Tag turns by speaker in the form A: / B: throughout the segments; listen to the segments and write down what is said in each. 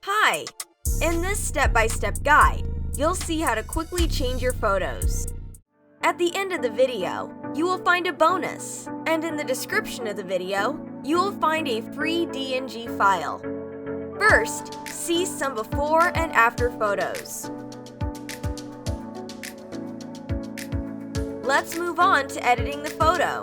A: Hi! In this step-by-step guide, you'll see how to quickly change your photos. At the end of the video, you will find a bonus, and in the description of the video, you will find a free DNG file. First, see some before and after photos. Let's move on to editing the photo.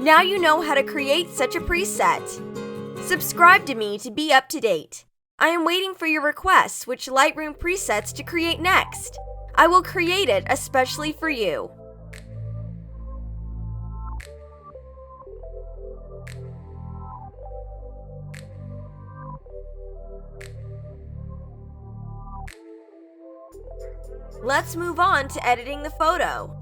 A: Now you know how to create such a preset. Subscribe to me to be up to date. I am waiting for your requests which Lightroom presets to create next. I will create it especially for you. Let's move on to editing the photo.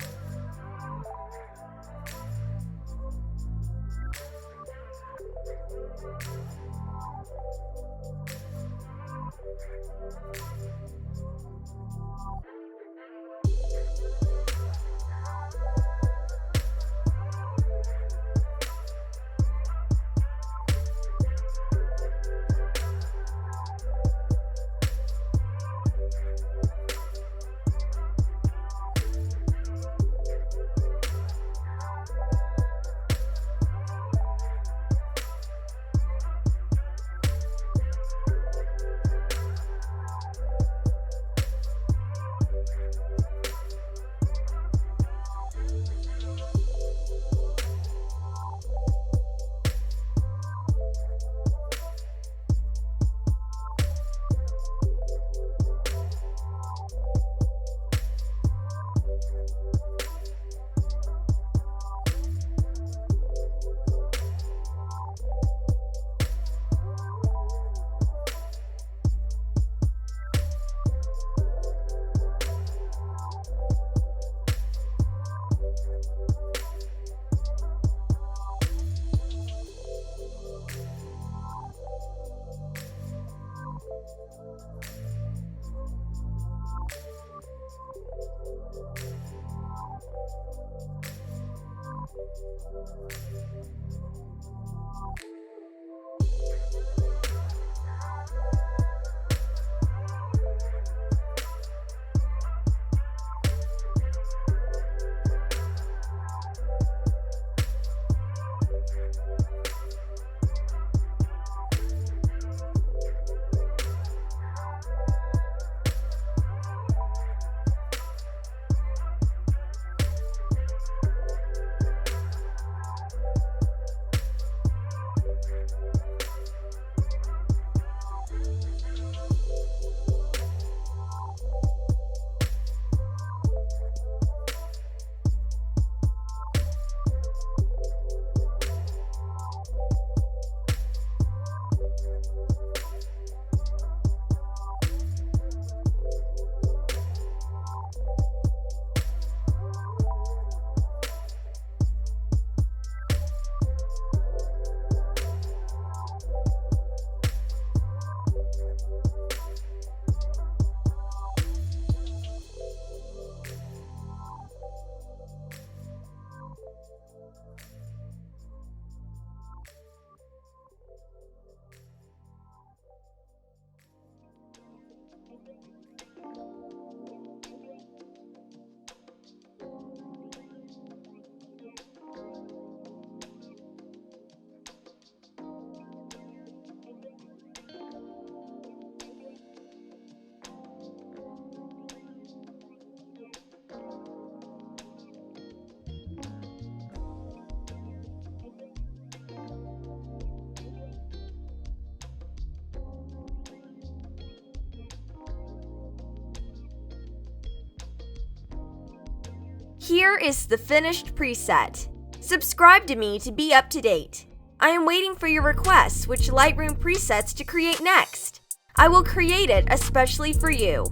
A: Here is the finished preset. Subscribe to me to be up to date. I am waiting for your requests which Lightroom presets to create next. I will create it especially for you.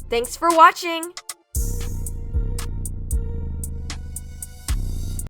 A: Thanks for watching!